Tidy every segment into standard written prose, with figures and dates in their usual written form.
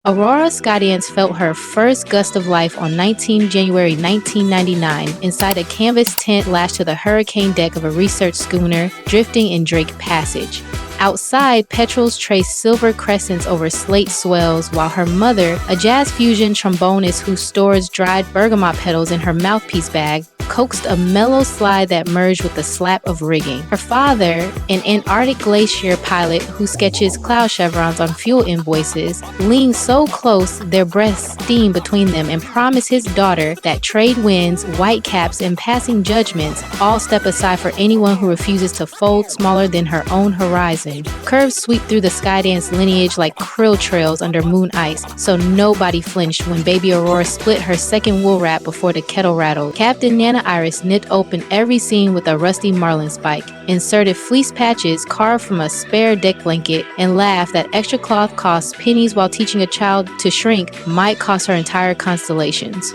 Aurora Skydance felt her first gust of life on 19 January 1999 inside a canvas tent lashed to the hurricane deck of a research schooner drifting in Drake Passage. Outside, petrels traced silver crescents over slate swells, while her mother, a jazz fusion trombonist who stores dried bergamot petals in her mouthpiece bag, coaxed a mellow slide that merged with a slap of rigging. Her father, an Antarctic glacier pilot who sketches cloud chevrons on fuel invoices, leaned so close their breaths steamed between them and promised his daughter that trade winds, white caps, and passing judgments all step aside for anyone who refuses to fold smaller than her own horizon. Curves sweep through the Skydance lineage like krill trails under moon ice, so nobody flinched when baby Aurora split her second wool wrap before the kettle rattled. Captain Nana Iris nipped open every seam with a rusty marlin spike, inserted fleece patches carved from a spare deck blanket, and laughed that extra cloth costs pennies while teaching a child to shrink might cost her entire constellations.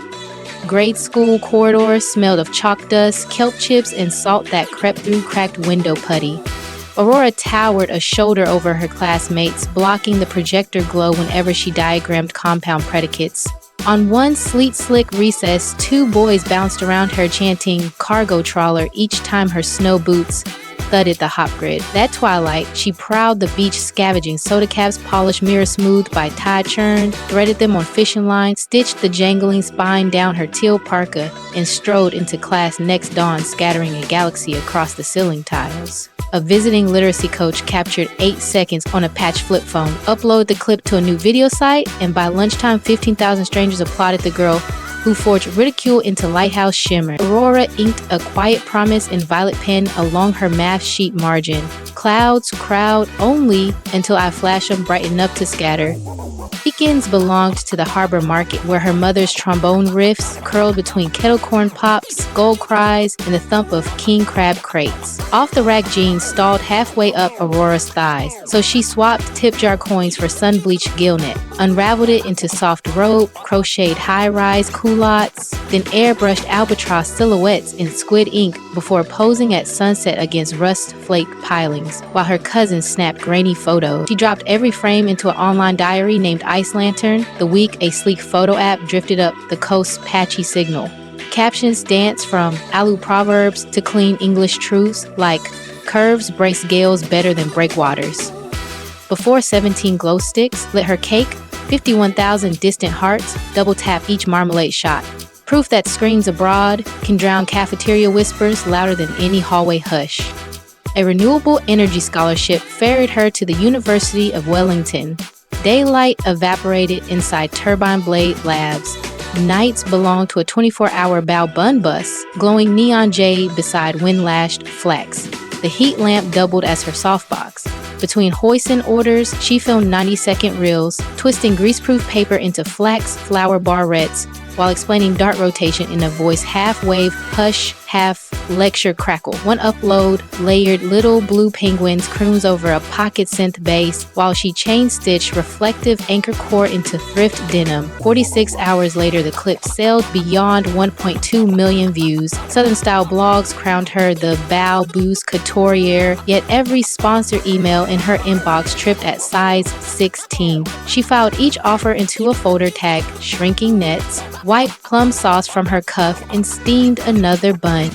Grade school corridors smelled of chalk dust, kelp chips, and salt that crept through cracked window putty. Aurora towered a shoulder over her classmates, blocking the projector glow whenever she diagrammed compound predicates. On one sleet-slick recess, two boys bounced around her chanting cargo trawler each time her snow boots thudded the hop grid. That twilight, she prowled the beach scavenging soda caps polished mirror smooth by tide churn, threaded them on fishing lines, stitched the jangling spine down her teal parka, and strode into class next dawn scattering a galaxy across the ceiling tiles. A visiting literacy coach captured 8 seconds on a patch flip phone, uploaded the clip to a new video site, and by lunchtime 15,000 strangers applauded the girl who forged ridicule into lighthouse shimmer. Aurora inked a quiet promise in violet pen along her math sheet margin. Clouds crowd only until I flash them bright enough to scatter. Weekends belonged to the harbor market, where her mother's trombone riffs curled between kettle corn pops, gold cries, and the thump of king crab crates. Off-the-rack jeans stalled halfway up Aurora's thighs, so she swapped tip jar coins for sun-bleached gillnet, unraveled it into soft rope, crocheted high-rise culottes, then airbrushed albatross silhouettes in squid ink before posing at sunset against rust-flake pilings, while her cousins snapped grainy photos. She dropped every frame into an online diary named Ice Lantern. The week, a sleek photo app drifted up the coast's patchy signal. Captions danced from Alu proverbs to clean English truths like curves brace gales better than breakwaters. Before 17 glow sticks lit her cake, 51,000 distant hearts double tap each marmalade shot. Proof that screams abroad can drown cafeteria whispers louder than any hallway hush. A renewable energy scholarship ferried her to the University of Wellington. Daylight evaporated inside Turbine Blade Labs. Nights belonged to a 24-hour Bao Bun bus, glowing neon jade beside wind-lashed flex. The heat lamp doubled as her softbox. Between hoisin orders, she filmed 90-second reels, twisting greaseproof paper into flax flower barrettes while explaining dart rotation in a voice half-wave, hush, half-lecture crackle. One upload layered little blue penguins croons over a pocket synth bass while she chain-stitched reflective anchor cord into thrift denim. 46 hours later, the clip sailed beyond 1.2 million views. Southern-style blogs crowned her the Bao Booze Couturier, yet every sponsor email in her inbox tripped at size 16. She filed each offer into a folder tagged shrinking nets, wiped plum sauce from her cuff, and steamed another bun.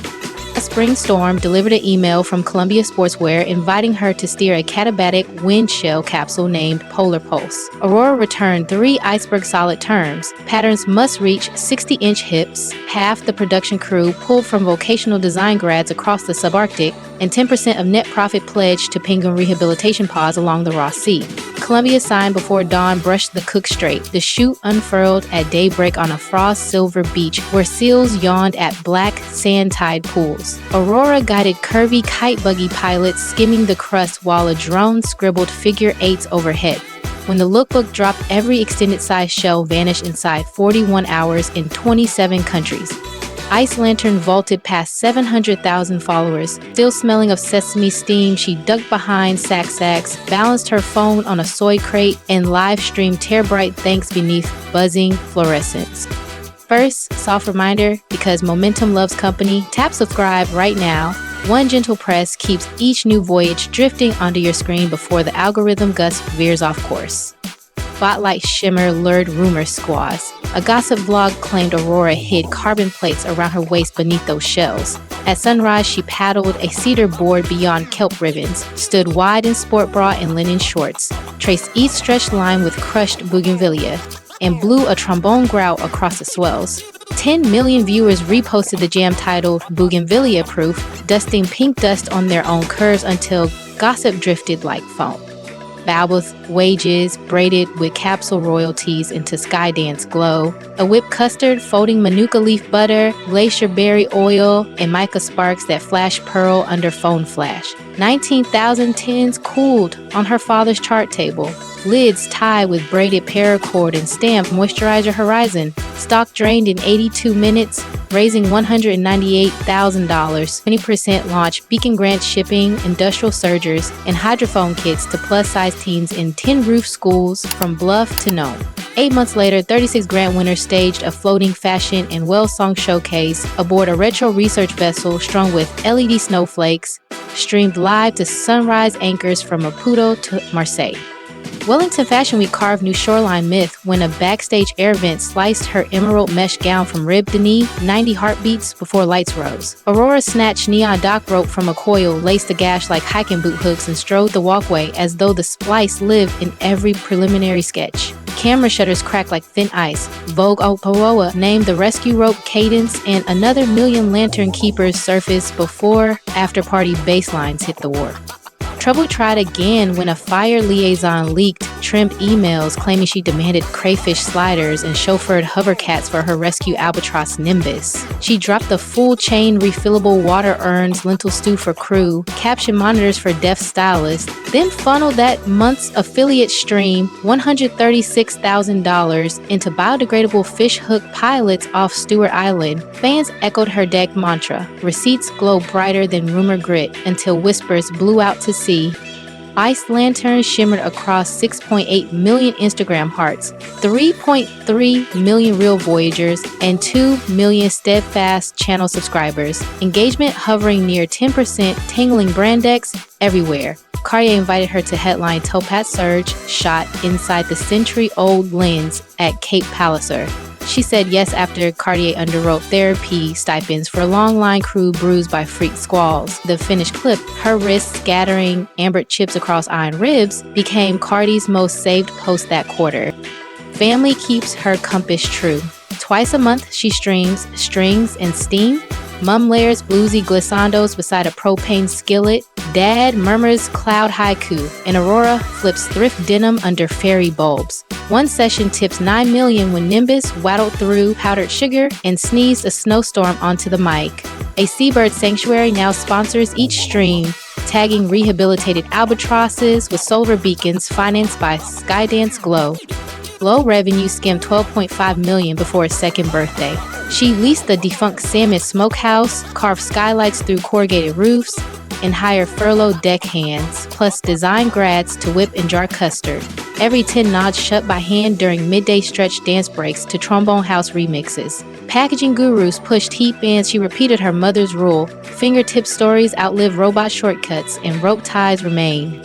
A spring storm delivered an email from Columbia Sportswear inviting her to steer a catabatic windshell capsule named Polar Pulse. Aurora returned 3 iceberg solid terms. Patterns must reach 60-inch hips, half the production crew pulled from vocational design grads across the subarctic, and 10% of net profit pledged to penguin rehabilitation pods along the Ross Sea. Columbia signed before dawn brushed the Cook Strait. The chute unfurled at daybreak on a frost-silver beach where seals yawned at black sand-tide pools. Aurora guided curvy kite buggy pilots skimming the crust while a drone scribbled figure eights overhead. When the lookbook dropped, every extended size shell vanished inside 41 hours in 27 countries. Ice Lantern vaulted past 700,000 followers. Still smelling of sesame steam, she ducked behind sacks, balanced her phone on a soy crate, and live-streamed tear-bright thanks beneath buzzing fluorescence. First, soft reminder, because momentum loves company, tap subscribe right now. One gentle press keeps each new voyage drifting onto your screen before the algorithm gust veers off course. spotlight shimmer lured rumor squaws. A gossip blog claimed Aurora hid carbon plates around her waist beneath those shells. At sunrise, she paddled a cedar board beyond kelp ribbons, stood wide in sport bra and linen shorts, traced each stretched line with crushed bougainvillea, and blew a trombone growl across the swells. 10 million viewers reposted the jam titled Bougainvillea Proof, dusting pink dust on their own curves until gossip drifted like foam. Balboa's wages braided with capsule royalties into Skydance glow, a whipped custard folding manuka leaf butter, glacier berry oil, and mica sparks that flash pearl under phone flash. 19,000 tins cooled on her father's chart table. Lids tied with braided paracord and stamped Moisturizer Horizon. Stock drained in 82 minutes, raising $198,000. 20% launch Beacon Grant shipping, industrial sergers, and hydrophone kits to plus-size teens in 10 roof schools from Bluff to Nome. 8 months later, 36 grant winners staged a floating fashion and well-sung showcase aboard a retro research vessel strung with LED snowflakes, streamed live to sunrise anchors from Maputo to Marseille. Wellington Fashion Week carved new shoreline myth when a backstage air vent sliced her emerald mesh gown from rib to knee 90 heartbeats before lights rose. Aurora snatched neon dock rope from a coil, laced the gash like hiking boot hooks, and strode the walkway as though the splice lived in every preliminary sketch. Camera shutters cracked like thin ice. Vogue Opawoa named the rescue rope Cadence, and another million lantern keepers surfaced before after-party baselines hit the wharf. Trouble tried again when a fire liaison leaked trimmed emails claiming she demanded crayfish sliders and chauffeured hovercats for her rescue albatross Nimbus. She dropped the full chain refillable water urns, lentil stew for crew, caption monitors for deaf stylists, then funneled that month's affiliate stream $136,000 into biodegradable fish hook pilots off Stewart Island. Fans echoed her deck mantra. Receipts glow brighter than rumor grit until whispers blew out to sea. Ice lanterns shimmered across 6.8 million Instagram hearts, 3.3 million real Voyagers, and 2 million steadfast channel subscribers. Engagement hovering near 10%, tangling brand decks everywhere. Cartier invited her to headline Topaz Surge, shot inside the century-old lens at Cape Palliser. She said yes after Cartier underwrote therapy stipends for long-line crew bruised by freak squalls. The finished clip, her wrists scattering amber chips across iron ribs, became Cardi's most saved post that quarter. Family keeps her compass true. Twice a month, she streams Strings and Steam. Mom layers bluesy glissandos beside a propane skillet. Dad murmurs cloud haiku, and Aurora flips thrift denim under fairy bulbs. One session tips $9 million when Nimbus waddled through powdered sugar and sneezed a snowstorm onto the mic. A seabird sanctuary now sponsors each stream, tagging rehabilitated albatrosses with solar beacons financed by Skydance Glow. Low revenue skimmed $12.5 million before his second birthday. She leased the defunct Salmon Smokehouse, carved skylights through corrugated roofs, and hired furloughed deckhands, plus design grads to whip and jar custard. Every 10 nods shut by hand during midday stretch dance breaks to Trombone House remixes. Packaging gurus pushed heat bands. She repeated her mother's rule. Fingertip stories outlive robot shortcuts, and rope ties remain.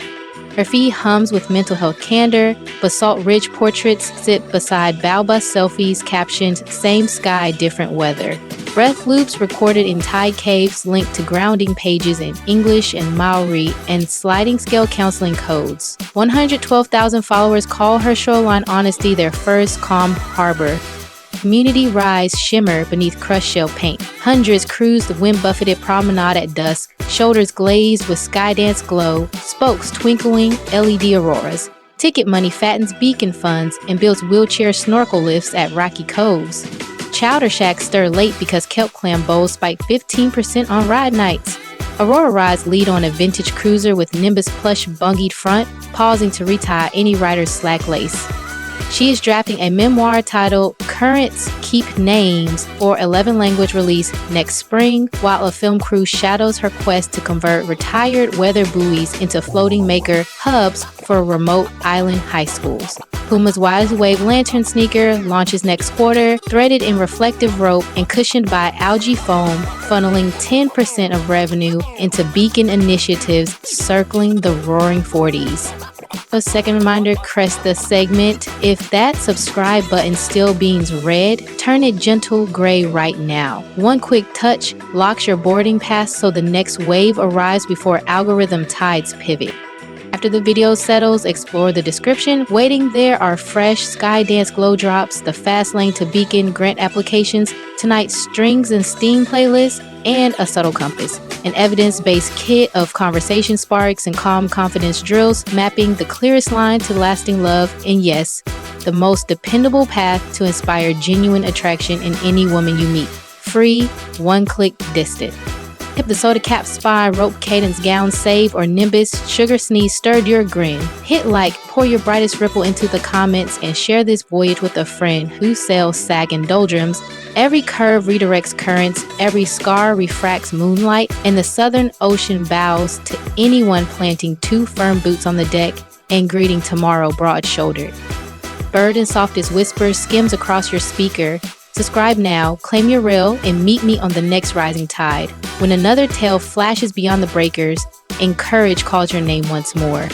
Her feed hums with mental health candor. Basalt-ridge portraits sit beside Balba selfies captioned "Same sky, different weather." Breath loops recorded in tide caves linked to grounding pages in English and Maori and sliding scale counseling codes. 112,000 followers call her shoreline honesty their first calm harbor. Community rise shimmer beneath crushed shell paint. Hundreds cruise the wind-buffeted promenade at dusk, shoulders glazed with Skydance glow, spokes twinkling LED auroras. Ticket money fattens beacon funds and builds wheelchair snorkel lifts at rocky coves. Chowder shacks stir late because kelp clam bowls spike 15% on ride nights. Aurora rides lead on a vintage cruiser with Nimbus plush bungied front, pausing to retie any rider's slack lace. She is drafting a memoir titled Currents Keep Names for 11-language release next spring, while a film crew shadows her quest to convert retired weather buoys into floating maker hubs for remote island high schools. Puma's Wise Wave lantern sneaker launches next quarter, threaded in reflective rope and cushioned by algae foam, funneling 10% of revenue into beacon initiatives circling the roaring 40s. A second reminder, crest the segment. If that subscribe button still beams red, turn it gentle gray right now. One quick touch locks your boarding pass so the next wave arrives before algorithm tides pivot. After the video settles, explore the description. Waiting there are fresh Skydance glow drops, the fast lane to Beacon grant applications, tonight's strings and steam playlist, and a subtle compass. An evidence-based kit of conversation sparks and calm confidence drills, mapping the clearest line to lasting love, and yes, the most dependable path to inspire genuine attraction in any woman you meet. Free, one-click distant. If the soda cap spy, rope cadence gown save, or nimbus sugar sneeze stirred your grin, hit like, pour your brightest ripple into the comments, and share this voyage with a friend who sells sag and doldrums. Every curve redirects currents, every scar refracts moonlight, and the southern ocean bows to anyone planting 2 firm boots on the deck and greeting tomorrow broad-shouldered. Bird and softest whisper skims across your speaker. Subscribe now, claim your reel, and meet me on the next rising tide. When another tale flashes beyond the breakers, and courage calls your name once more.